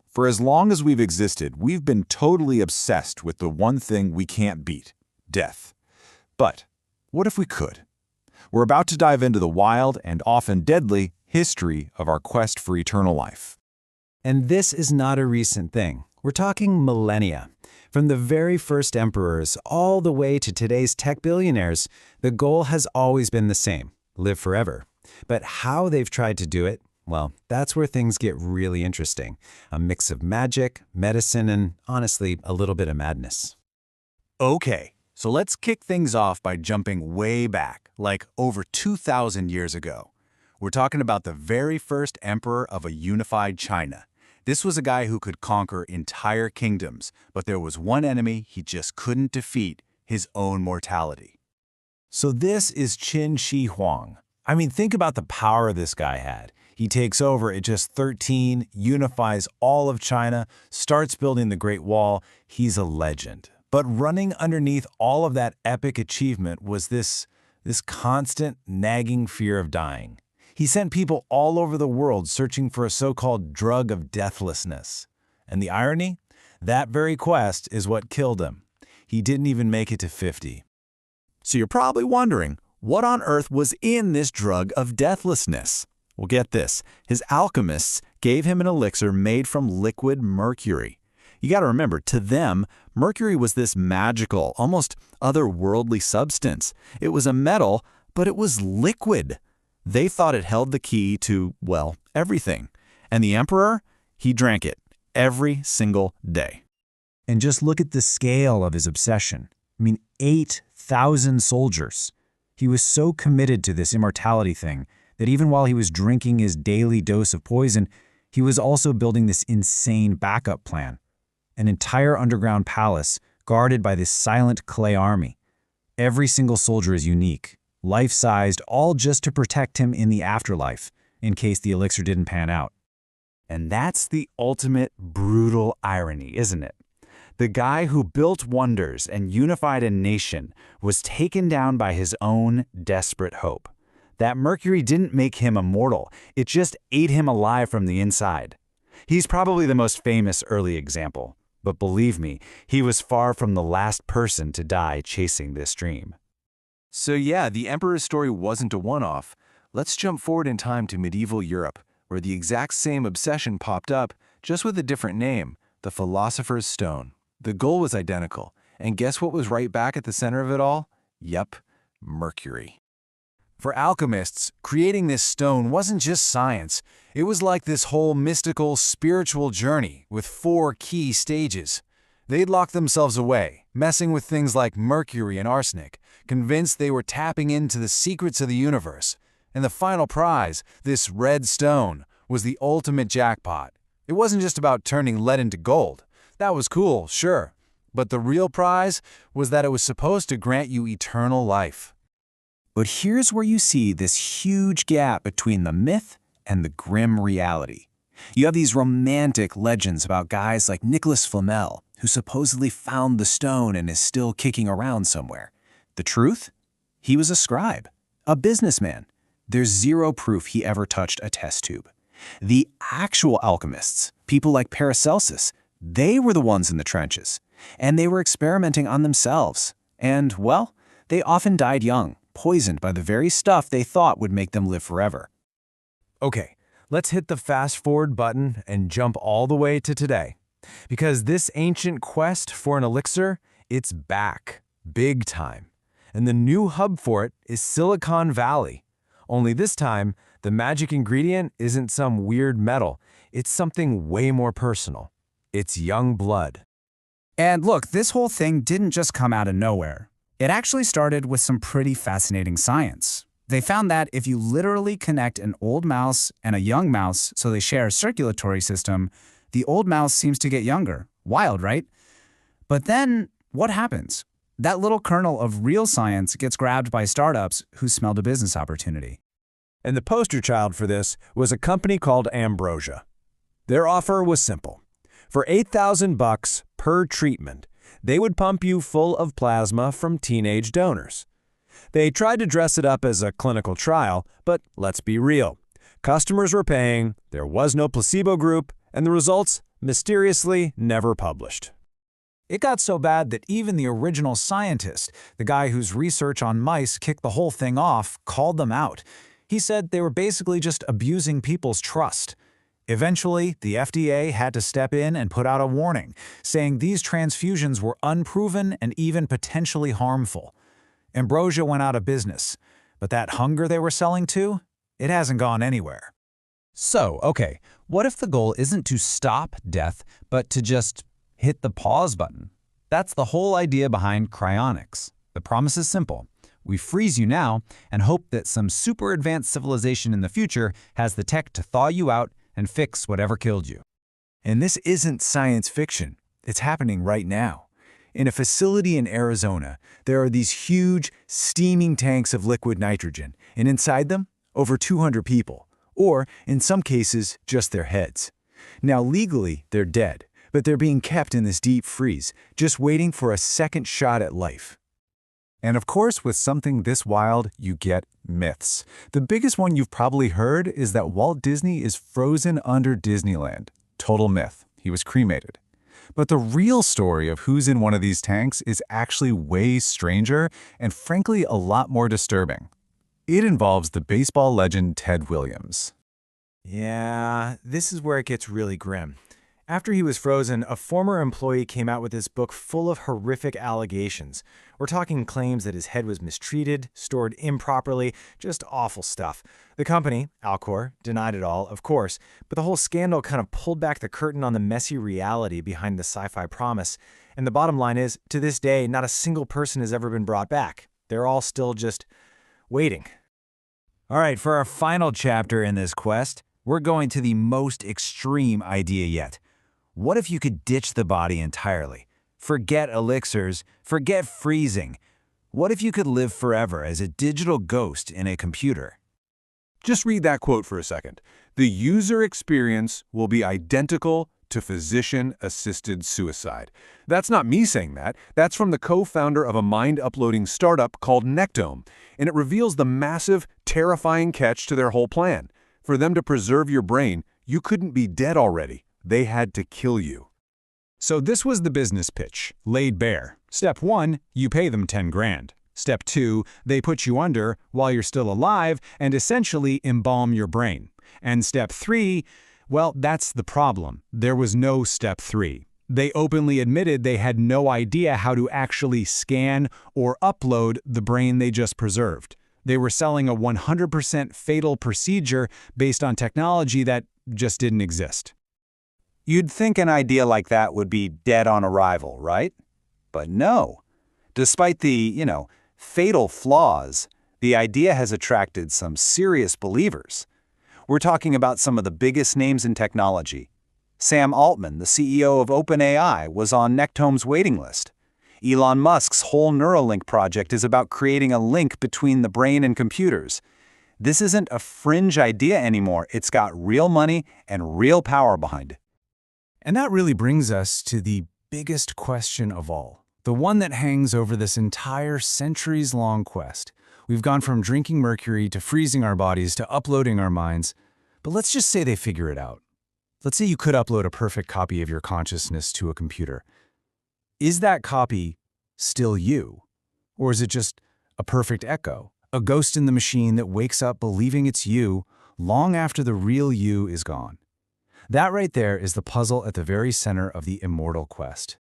For as long as we've existed, we've been totally obsessed with the one thing we can't beat, death. But what if we could? We're about to dive into the wild and often deadly history of our quest for eternal life. And this is not a recent thing. We're talking millennia. From the very first emperors all the way to today's tech billionaires, the goal has always been the same: live forever. But how they've tried to do it, well, that's where things get really interesting. A mix of magic, medicine, and honestly, a little bit of madness. Okay, so let's kick things off by jumping way back, like over 2,000 years ago. We're talking about the very first emperor of a unified China. This was a guy who could conquer entire kingdoms, but there was one enemy he just couldn't defeat: his own mortality. So this is Qin Shi Huang. I mean, think about the power this guy had. He takes over at just 13, unifies all of China, starts building the Great Wall. He's a legend. But running underneath all of that epic achievement was this constant, nagging fear of dying. He sent people all over the world searching for a so-called drug of deathlessness. And the irony? That very quest is what killed him. He didn't even make it to 50. So you're probably wondering, what on earth was in this drug of deathlessness? Well, get this. His alchemists gave him an elixir made from liquid mercury. You got to remember, to them, mercury was this magical, almost otherworldly substance. It was a metal, but it was liquid. They thought it held the key to, well, everything. And the emperor, he drank it every single day. And just look at the scale of his obsession. I mean, 8,000 soldiers. He was so committed to this immortality thing that even while he was drinking his daily dose of poison, he was also building this insane backup plan. An entire underground palace guarded by this silent clay army. Every single soldier is unique, life-sized, all just to protect him in the afterlife, in case the elixir didn't pan out. And that's the ultimate brutal irony, isn't it? The guy who built wonders and unified a nation was taken down by his own desperate hope. That mercury didn't make him immortal, it just ate him alive from the inside. He's probably the most famous early example, but believe me, he was far from the last person to die chasing this dream. So yeah, the emperor's story wasn't a one-off. Let's jump forward in time to medieval Europe, where the exact same obsession popped up, just with a different name: the Philosopher's Stone. The goal was identical, and guess what was right back at the center of it all? Yep, mercury. For alchemists, creating this stone wasn't just science. It was like this whole mystical, spiritual journey with 4 key stages. They'd lock themselves away, messing with things like mercury and arsenic, convinced they were tapping into the secrets of the universe. And the final prize, this red stone, was the ultimate jackpot. It wasn't just about turning lead into gold. That was cool, sure. But the real prize was that it was supposed to grant you eternal life. But here's where you see this huge gap between the myth and the grim reality. You have these romantic legends about guys like Nicholas Flamel, who supposedly found the stone and is still kicking around somewhere. The truth? He was a scribe, a businessman. There's zero proof he ever touched a test tube. The actual alchemists, people like Paracelsus, they were the ones in the trenches, and they were experimenting on themselves. And, well, they often died young, poisoned by the very stuff they thought would make them live forever. Okay, let's hit the fast forward button and jump all the way to today. Because this ancient quest for an elixir, it's back, big time. And the new hub for it is Silicon Valley. Only this time, the magic ingredient isn't some weird metal. It's something way more personal. It's young blood. And look, this whole thing didn't just come out of nowhere. It actually started with some pretty fascinating science. They found that if you literally connect an old mouse and a young mouse so they share a circulatory system, the old mouse seems to get younger. Wild, right? But then, what happens? That little kernel of real science gets grabbed by startups who smelled a business opportunity. And the poster child for this was a company called Ambrosia. Their offer was simple. For $8,000 per treatment, they would pump you full of plasma from teenage donors. They tried to dress it up as a clinical trial, but let's be real. Customers were paying, there was no placebo group, and the results, mysteriously, never published. It got so bad that even the original scientist, the guy whose research on mice kicked the whole thing off, called them out. He said they were basically just abusing people's trust. Eventually, the FDA had to step in and put out a warning, saying these transfusions were unproven and even potentially harmful. Ambrosia went out of business, but that hunger they were selling to, it hasn't gone anywhere. So, okay, what if the goal isn't to stop death, but to just hit the pause button? That's the whole idea behind cryonics. The promise is simple. We freeze you now and hope that some super advanced civilization in the future has the tech to thaw you out and fix whatever killed you. And this isn't science fiction. It's happening right now. In a facility in Arizona, there are these huge, steaming tanks of liquid nitrogen, and inside them, over 200 people, or, in some cases, just their heads. Now, legally, they're dead, but they're being kept in this deep freeze, just waiting for a second shot at life. And of course, with something this wild, you get myths. The biggest one you've probably heard is that Walt Disney is frozen under Disneyland. Total myth. He was cremated. But the real story of who's in one of these tanks is actually way stranger and frankly a lot more disturbing. It involves the baseball legend Ted Williams. Yeah, this is where it gets really grim. After he was frozen, a former employee came out with this book full of horrific allegations. We're talking claims that his head was mistreated, stored improperly, just awful stuff. The company, Alcor, denied it all, of course, but the whole scandal kind of pulled back the curtain on the messy reality behind the sci-fi promise. And the bottom line is, to this day, not a single person has ever been brought back. They're all still just waiting. All right, for our final chapter in this quest, we're going to the most extreme idea yet. What if you could ditch the body entirely? Forget elixirs, forget freezing. What if you could live forever as a digital ghost in a computer? Just read that quote for a second. The user experience will be identical to physician-assisted suicide. That's not me saying that. That's from the co-founder of a mind-uploading startup called Nectome, and it reveals the massive, terrifying catch to their whole plan. For them to preserve your brain, you couldn't be dead already. They had to kill you. So this was the business pitch, laid bare. Step 1, you pay them 10 grand. Step 2, they put you under while you're still alive and essentially embalm your brain. And step 3, well, that's the problem. There was no step 3. They openly admitted they had no idea how to actually scan or upload the brain they just preserved. They were selling a 100% fatal procedure based on technology that just didn't exist. You'd think an idea like that would be dead on arrival, right? But no. Despite the, fatal flaws, the idea has attracted some serious believers. We're talking about some of the biggest names in technology. Sam Altman, the CEO of OpenAI, was on Nectome's waiting list. Elon Musk's whole Neuralink project is about creating a link between the brain and computers. This isn't a fringe idea anymore. It's got real money and real power behind it. And that really brings us to the biggest question of all, the one that hangs over this entire centuries-long quest. We've gone from drinking mercury to freezing our bodies to uploading our minds, but let's just say they figure it out. Let's say you could upload a perfect copy of your consciousness to a computer. Is that copy still you? Or is it just a perfect echo, a ghost in the machine that wakes up believing it's you long after the real you is gone? That right there is the puzzle at the very center of the immortal quest.